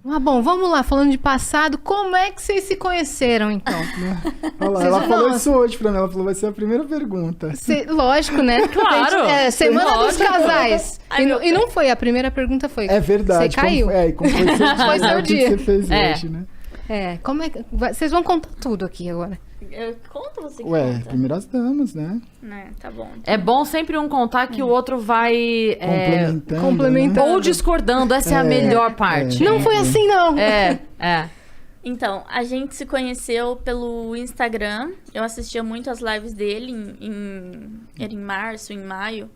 Ah, bom, vamos lá, falando de passado, como é que vocês se conheceram, então? Olha lá, ela falou isso hoje pra mim, ela falou, vai ser a primeira pergunta. Lógico, né? Claro. Semana dos Lógico. casais. E não foi, a primeira pergunta foi... É verdade. Você caiu. Como foi seu dia, Foi seu né? O que dia. você fez hoje, né? Como é que... Vocês vão contar tudo aqui agora. Conta você que Ué, conta. primeiras damas, né? Tá bom. É bom sempre um contar que o outro vai complementando. ou discordando. Essa é a melhor parte. Não foi assim, não. Então, a gente se conheceu pelo Instagram. Eu assistia muito as lives dele era em março, em maio.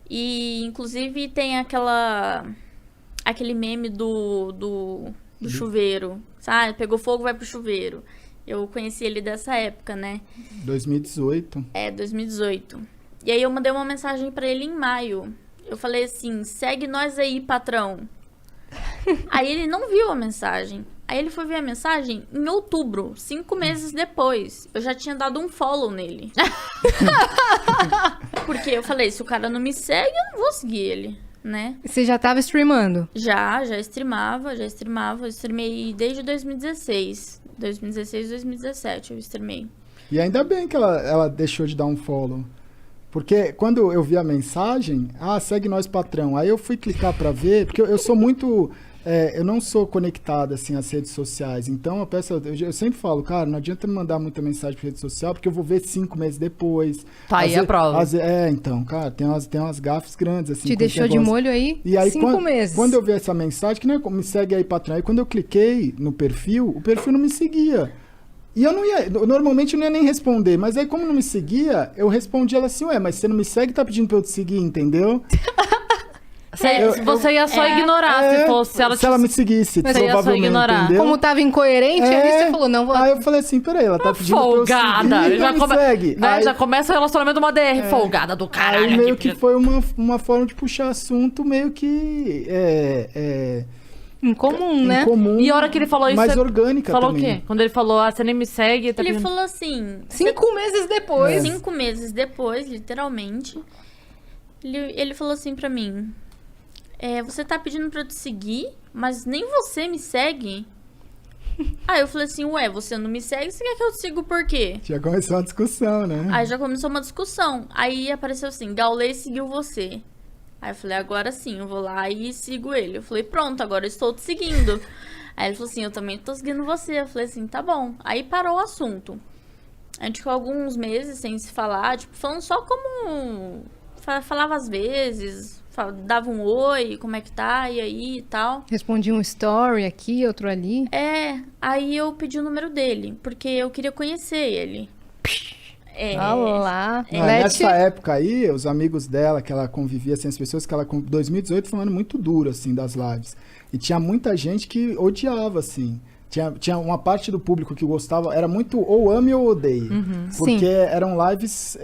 E, inclusive, tem aquele meme do chuveiro. Sabe? Pegou fogo, vai pro chuveiro. Eu conheci ele dessa época, né? 2018. 2018. E aí eu mandei uma mensagem pra ele em maio. Eu falei assim, segue nós aí, patrão. Aí ele não viu a mensagem. Aí ele foi ver a mensagem em outubro, 5 meses depois. Eu já tinha dado um follow nele. Porque eu falei, se o cara não me segue, eu não vou seguir ele, né? Você já tava streamando? Já streamava. Eu streamei desde 2016. 2017 eu streamei. E ainda bem que ela deixou de dar um follow. Porque quando eu vi a mensagem, segue nós, patrão. Aí eu fui clicar pra ver, porque eu sou muito... eu não sou conectado, assim, às redes sociais. Então, eu sempre falo, cara, não adianta me mandar muita mensagem pra rede social, porque eu vou ver 5 meses depois. Tá aí a prova. Então, cara, tem umas gafes grandes, assim. Te deixou de molho aí, e aí 5 meses. Quando eu vi essa mensagem, que não é me segue aí, patrão. Aí quando eu cliquei no perfil, o perfil não me seguia. E eu não ia, normalmente eu não ia nem responder, mas aí como não me seguia, eu respondi ela assim, mas você não me segue, tá pedindo pra eu te seguir, entendeu? Você ia só ignorar se ela me seguisse, mas provavelmente, você ia só ignorar. Entendeu? Como tava incoerente, aí você falou, não vou... Aí eu falei assim, peraí, ela tá pedindo folgada. pra eu seguir, já me segue. Né, aí, já começa o relacionamento uma DR, folgada do caralho. Aí meio que foi uma forma de puxar assunto meio que... Incomum, né? Incomum, e a hora que ele falou isso... Mais orgânica falou também. O quê? Quando ele falou, você nem me segue... Ele falou assim... 5 meses depois. 5 meses depois, literalmente. Ele falou assim pra mim... você tá pedindo pra eu te seguir, mas nem você me segue? Aí eu falei assim, você não me segue, você quer que eu te siga por quê? Já começou uma discussão, né? Aí já começou uma discussão. Aí apareceu assim, Gaulês seguiu você. Aí eu falei, agora sim, eu vou lá e sigo ele. Eu falei, pronto, agora eu estou te seguindo. Aí ele falou assim, eu também tô seguindo você. Eu falei assim, tá bom. Aí parou o assunto. A gente ficou alguns meses sem se falar, tipo, falando só como... Falava às vezes, dava um oi, como é que tá, e aí e tal. Respondia um story aqui, outro ali. Aí eu pedi o número dele, porque eu queria conhecer ele. Olá. Nessa época aí, os amigos dela, que ela convivia, assim, as pessoas que ela... 2018 foi um ano muito duro, assim, das lives. E tinha muita gente que odiava, assim. Tinha uma parte do público que gostava, era muito ou ame ou odeie. Porque Sim. eram lives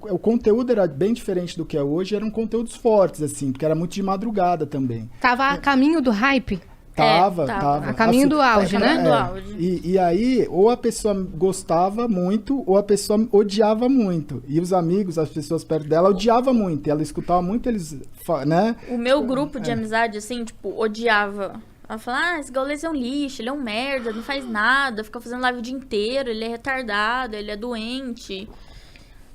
o conteúdo era bem diferente do que é hoje, eram conteúdos fortes, assim, porque era muito de madrugada também. Tava a caminho do hype? Tava. A caminho do auge, né? Do auge. E aí, ou a pessoa gostava muito, ou a pessoa odiava muito. E os amigos, as pessoas perto dela, odiavam muito. E ela escutava muito eles, né? O meu grupo de amizade, assim, tipo, odiava. Ela fala, esse Gaulês é um lixo, ele é um merda, não faz nada, fica fazendo live o dia inteiro, ele é retardado, ele é doente.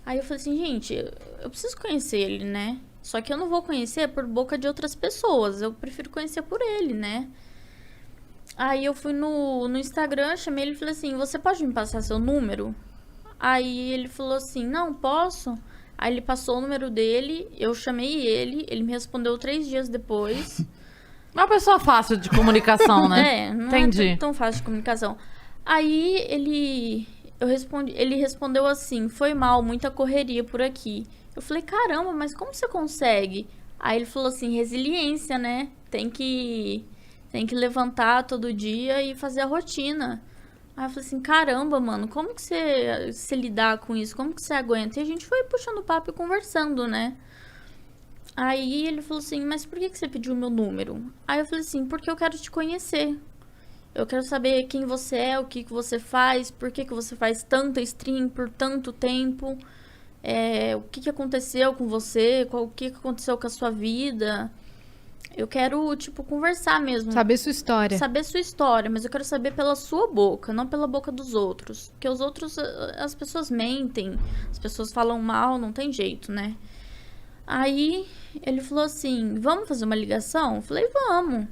Aí eu falei assim, gente, eu preciso conhecer ele, né? Só que eu não vou conhecer por boca de outras pessoas, eu prefiro conhecer por ele, né? Aí eu fui no Instagram, chamei ele e falei assim, você pode me passar seu número? Aí ele falou assim, não, posso. Aí ele passou o número dele, eu chamei ele me respondeu 3 dias depois. Uma pessoa fácil de comunicação, né? Não Entendi. é tão fácil de comunicação. Aí ele respondeu assim, foi mal, muita correria por aqui. Eu falei, caramba, mas como você consegue? Aí ele falou assim, resiliência, né? Tem que levantar todo dia e fazer a rotina. Aí eu falei assim, caramba, mano, como que você lidar com isso? Como que você aguenta? E a gente foi puxando papo e conversando, né? Aí ele falou assim, mas por que você pediu o meu número? Aí eu falei assim, porque eu quero te conhecer. Eu quero saber quem você é, o que você faz, por que você faz tanta stream por tanto tempo. O que aconteceu com você, o que aconteceu com a sua vida. eu quero, tipo, conversar mesmo. Saber sua história. Saber sua história, mas eu quero saber pela sua boca, não pela boca dos outros. Porque os outros, as pessoas mentem, as pessoas falam mal, não tem jeito, né? Aí ele falou assim, vamos fazer uma ligação? Eu falei, vamos.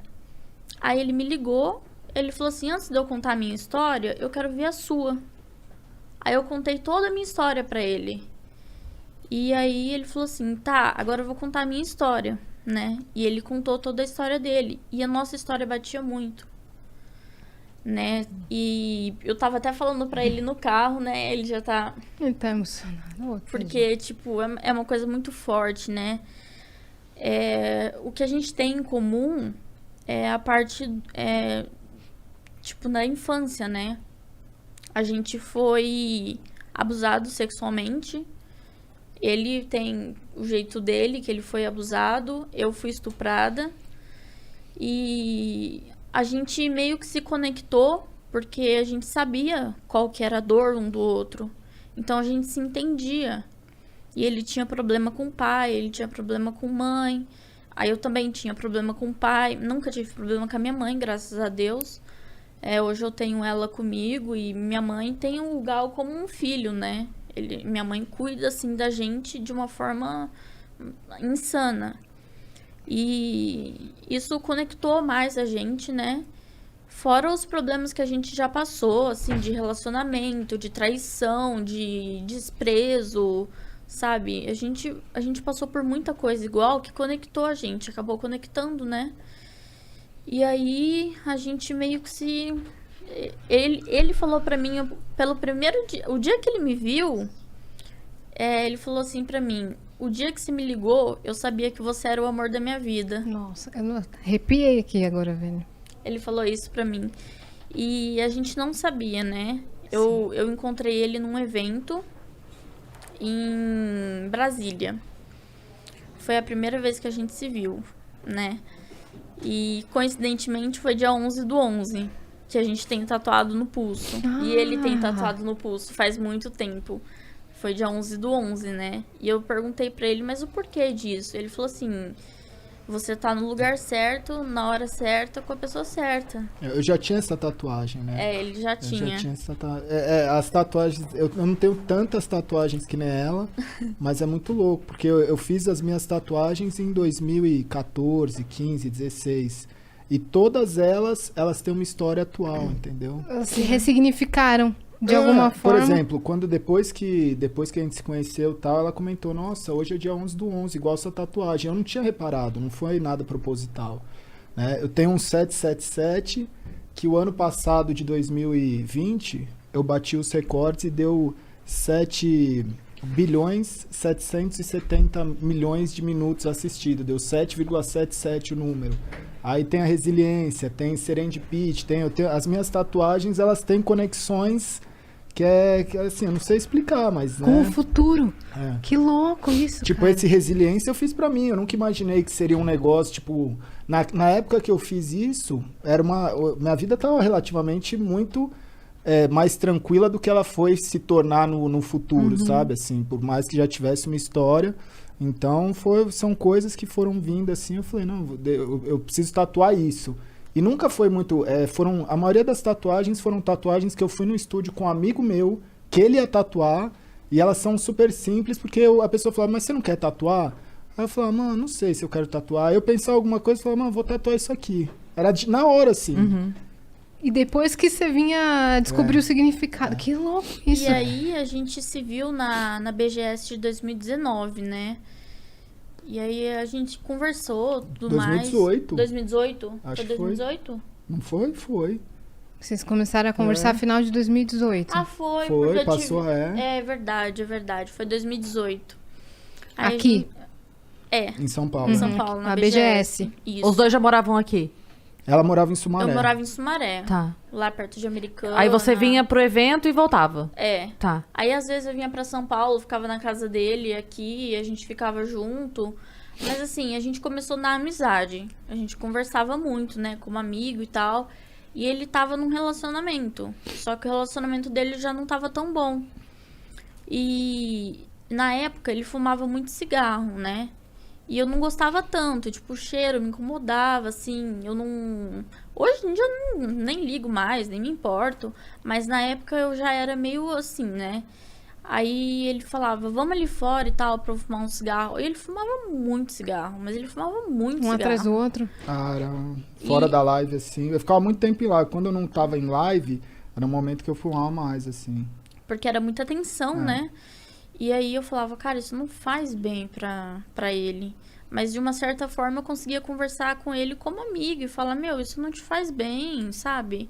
Aí ele me ligou, ele falou assim, antes de eu contar a minha história, eu quero ver a sua. Aí eu contei toda a minha história pra ele. E aí ele falou assim, tá, agora eu vou contar a minha história, né? E ele contou toda a história dele. E a nossa história batia muito, né? E eu tava até falando pra ele no carro, né? Ele já tá... Ele tá emocionado. Ô, Porque, tipo, é uma coisa muito forte, né? O que a gente tem em comum é a parte, tipo, da infância, né? A gente foi abusado sexualmente. Ele tem o jeito dele, que ele foi abusado. Eu fui estuprada. E a gente meio que se conectou, porque a gente sabia qual que era a dor um do outro. Então a gente se entendia. E ele tinha problema com o pai, ele tinha problema com mãe. Aí eu também tinha problema com o pai. Nunca tive problema com a minha mãe, graças a Deus. Hoje eu tenho ela comigo e minha mãe tem o Gal como um filho, né? Minha mãe cuida, assim, da gente de uma forma insana. E isso conectou mais a gente, né? Fora os problemas que a gente já passou, assim, de relacionamento, de traição, de desprezo, sabe? A gente passou por muita coisa igual que conectou a gente, acabou conectando, né? E aí a gente meio que se... Ele falou pra mim, pelo primeiro dia, o dia que ele me viu, ele falou assim pra mim, o dia que você me ligou, eu sabia que você era o amor da minha vida. Nossa, eu arrepiei aqui agora, velho. Ele falou isso pra mim. E a gente não sabia, né? Eu encontrei ele num evento em Brasília. Foi a primeira vez que a gente se viu, né? E coincidentemente foi dia 11/11, que a gente tem tatuado no pulso. E ele tem tatuado no pulso faz muito tempo. Foi dia 11/11, né? E eu perguntei pra ele, mas o porquê disso? Ele falou assim, você tá no lugar certo, na hora certa, com a pessoa certa. Eu já tinha essa tatuagem, né? Ele já tinha. Eu já tinha essa tatuagem. As tatuagens, eu não tenho tantas tatuagens que nem ela, mas é muito louco, porque eu fiz as minhas tatuagens em 2014, 15, 16. E todas elas têm uma história atual, entendeu? Se ressignificaram de alguma forma. Por exemplo, depois que a gente se conheceu e tal, ela comentou, nossa, hoje é dia 11/11, igual essa tatuagem. Eu não tinha reparado, não foi nada proposital, né? Eu tenho um 777, que o ano passado, de 2020, eu bati os recordes e deu 7.770.000.000 de minutos assistidos. Deu 7,77 o número. Aí tem a resiliência, tem serendipity, as minhas tatuagens, elas têm conexões que assim, eu não sei explicar, mas... Com né? o futuro. Que louco isso, Tipo, cara. esse resiliência eu fiz pra mim, eu nunca imaginei que seria um negócio, tipo... Na época que eu fiz isso, minha vida tava relativamente muito mais tranquila do que ela foi se tornar no futuro, sabe? Assim, por mais que já tivesse uma história... Então, são coisas que foram vindo assim, eu falei, não, eu preciso tatuar isso. E nunca foi muito... a maioria das tatuagens foram tatuagens que eu fui no estúdio com um amigo meu, que ele ia tatuar, e elas são super simples, porque a pessoa falava, mas você não quer tatuar? Aí eu falava, mano, não sei se eu quero tatuar. Aí eu pensava alguma coisa e falava, mano, vou tatuar isso aqui. Era na hora, assim. E depois que você vinha descobrir o significado. Que louco isso. E aí a gente se viu na BGS de 2019, né? E aí a gente conversou, tudo 2018. mais. 2018? Acho foi 2018? Não foi? Foi. Vocês começaram a conversar no final de 2018. Ah, foi. Foi, porque eu passou É verdade. Foi 2018. Aí Aqui? Em São Paulo. Em São Paulo, na A BGS. Isso. Os dois já moravam aqui? Ela morava em Sumaré. Eu morava em Sumaré. Tá. Lá perto de Americana. Aí você vinha pro evento e voltava? Tá. Aí às vezes eu vinha pra São Paulo, ficava na casa dele aqui, a gente ficava junto. Mas assim, a gente começou na amizade. A gente conversava muito, né, como amigo e tal. E ele tava num relacionamento. Só que o relacionamento dele já não tava tão bom. E na época ele fumava muito cigarro, né? E eu não gostava tanto, tipo, o cheiro me incomodava, assim, eu não... Hoje em dia eu nem ligo mais, nem me importo, mas na época eu já era meio assim, né? Aí ele falava, vamos ali fora e tal, pra eu fumar um cigarro. E ele fumava muito cigarro, mas ele fumava muito cigarro. atrás do outro. Cara, fora da live, assim. Eu ficava muito tempo em live. Quando eu não tava em live, era um momento que eu fumava mais, assim. Porque era muita tensão, né? E aí eu falava, cara, isso não faz bem pra ele. Mas de uma certa forma eu conseguia conversar com ele como amigo e falar, meu, isso não te faz bem, sabe?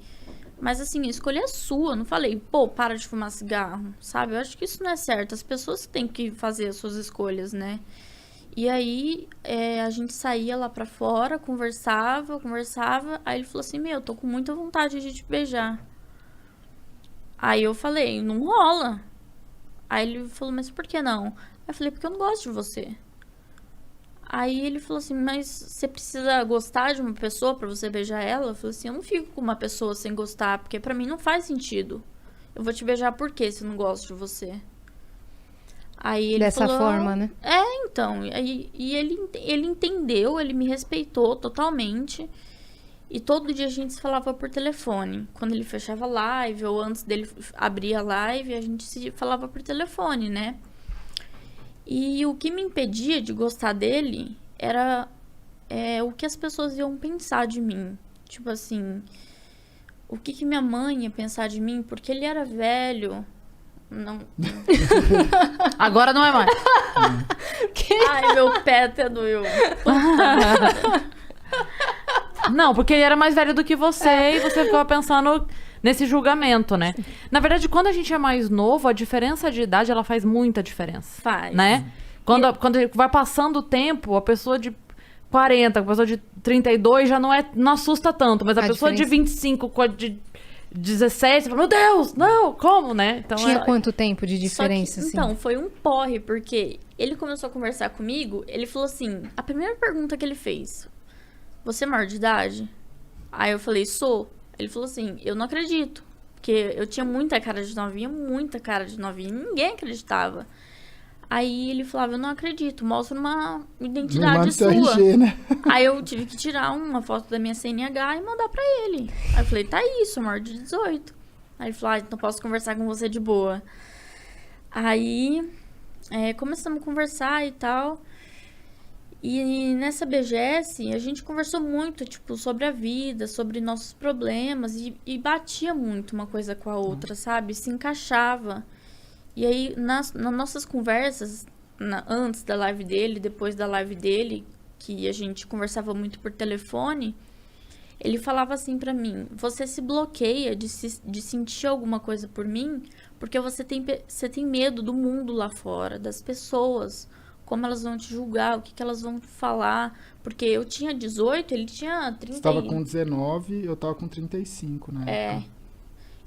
Mas assim, a escolha é sua. Não falei, pô, para de fumar cigarro, sabe? Eu acho que isso não é certo. As pessoas têm que fazer as suas escolhas, né? E aí a gente saía lá pra fora, conversava. Aí ele falou assim, meu, tô com muita vontade de te beijar. Aí eu falei, não rola. Aí ele falou, mas por que não? Aí eu falei, porque eu não gosto de você. Aí ele falou assim, mas você precisa gostar de uma pessoa pra você beijar ela? Eu falei assim, eu não fico com uma pessoa sem gostar, porque pra mim não faz sentido. Eu vou te beijar por quê se eu não gosto de você? Aí ele Dessa falou, forma, né? Então. E ele entendeu, ele me respeitou totalmente. E todo dia a gente se falava por telefone. Quando ele fechava a live, ou antes dele abrir a live, a gente se falava por telefone, né? E o que me impedia de gostar dele era o que as pessoas iam pensar de mim. Tipo assim, o que minha mãe ia pensar de mim, porque ele era velho. Não. Agora não é mais. Ai, meu pé até doeu. Não, porque ele era mais velho do que você e você ficava pensando nesse julgamento, né? Na verdade, quando a gente é mais novo, a diferença de idade, ela faz muita diferença. Faz. Né? Quando vai passando o tempo, a pessoa de 40, a pessoa de 32 já não assusta tanto, mas a pessoa de 25 com a de 17, você fala, meu Deus, não, como, né? Então, Tinha quanto tempo de diferença, assim? Então, foi um porre, porque ele começou a conversar comigo, ele falou assim, a primeira pergunta que ele fez, você é maior de idade? Aí eu falei, sou. Ele falou assim, eu não acredito, porque eu tinha muita cara de novinha, e ninguém acreditava. Aí ele falava, eu não acredito, mostra uma identidade sua. RG, né? Aí eu tive que tirar uma foto da minha CNH e mandar pra ele. Aí eu falei, tá aí, sou maior de 18. Aí ele falou, então posso conversar com você de boa. Aí começamos a conversar e tal. E nessa BGS a gente conversou muito, tipo, sobre a vida, sobre nossos problemas. E batia muito uma coisa com a outra, sabe? Se encaixava. E aí, nas nossas conversas, antes da live dele, depois da live dele, que a gente conversava muito por telefone, ele falava assim pra mim, você se bloqueia de sentir alguma coisa por mim, porque você tem medo do mundo lá fora, das pessoas, como elas vão te julgar, o que elas vão falar. Porque eu tinha 18, ele tinha 30. Você tava com 19, eu tava com 35, né?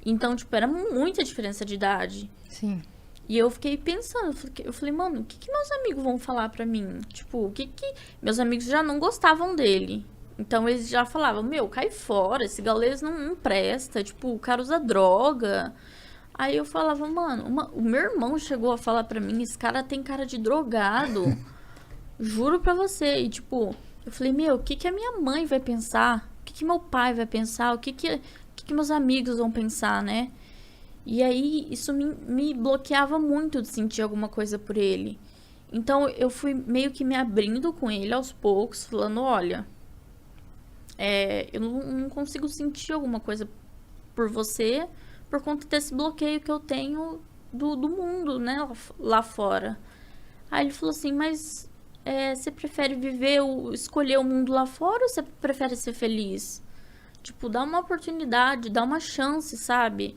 Então, tipo, era muita diferença de idade. Sim. E eu fiquei pensando, eu falei, mano, o que meus amigos vão falar pra mim? Tipo, o que meus amigos já não gostavam dele. Então eles já falavam, meu, cai fora, esse gaulês não presta, tipo, o cara usa droga. Aí eu falava, mano, o meu irmão chegou a falar pra mim, esse cara tem cara de drogado. Juro pra você. E tipo, eu falei, meu, o que a minha mãe vai pensar? O que meu pai vai pensar? O que meus amigos vão pensar, né? E aí, isso me bloqueava muito de sentir alguma coisa por ele. Então, eu fui meio que me abrindo com ele aos poucos, falando, olha, eu não consigo sentir alguma coisa por você por conta desse bloqueio que eu tenho do mundo, né, lá fora. Aí ele falou assim, mas você prefere escolher o mundo lá fora ou você prefere ser feliz? Tipo, dá uma oportunidade, dá uma chance, sabe?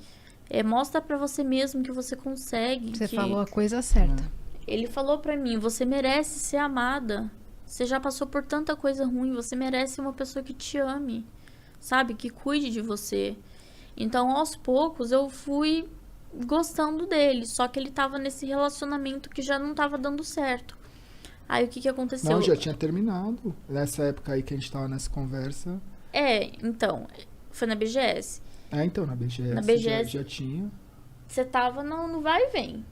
Mostra pra você mesmo que você consegue. Você falou a coisa certa. Ele falou pra mim, você merece ser amada. Você já passou por tanta coisa ruim, você merece uma pessoa que te ame, sabe? Que cuide de você. Então, aos poucos, eu fui gostando dele. Só que ele tava nesse relacionamento que já não tava dando certo. Aí, o que aconteceu? Não, já tinha terminado. Nessa época aí que a gente tava nessa conversa. Então, foi na BGS. Então, na BGS. Na BGS já tinha. Você tava no vai e vem.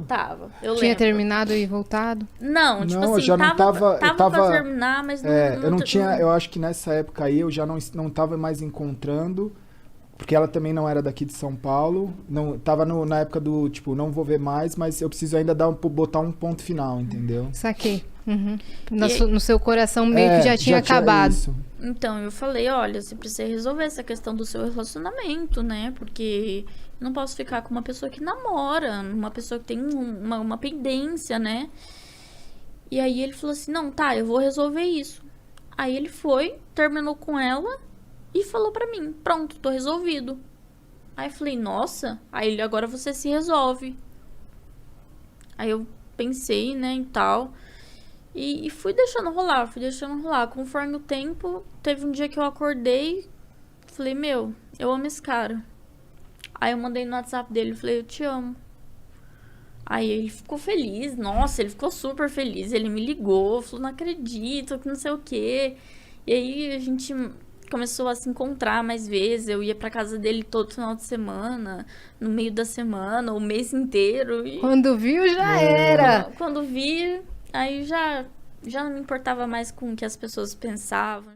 Tava, eu Tinha lembro. terminado e voltado? Não, tipo Não, eu assim, já não tava- eu pra tava- terminar, mas não... Eu não tinha, eu acho que nessa época aí eu já não tava mais encontrando, porque ela também não era daqui de São Paulo, não tava na época do, tipo, não vou ver mais, mas eu preciso ainda botar um ponto final, entendeu? Saquei. Uhum. E No seu coração meio que já tinha acabado. isso. Então, eu falei, olha, você precisa resolver essa questão do seu relacionamento, né? Porque eu não posso ficar com uma pessoa que namora, uma pessoa que tem uma pendência, né? E aí ele falou assim, não, tá, eu vou resolver isso. Aí ele foi, terminou com ela e falou pra mim, pronto, tô resolvido. Aí eu falei, nossa, aí ele, agora você se resolve. Aí eu pensei, né, e tal... E fui deixando rolar. Conforme o tempo, teve um dia que eu acordei, falei, meu, eu amo esse cara. Aí eu mandei no WhatsApp dele, falei, eu te amo. Aí ele ficou feliz, nossa, ele ficou super feliz. Ele me ligou, falou, não acredito, que não sei o quê. E aí a gente começou a se encontrar mais vezes. Eu ia pra casa dele todo final de semana, no meio da semana, o mês inteiro. E Quando viu, já era. quando vi... Aí já não me importava mais com o que as pessoas pensavam.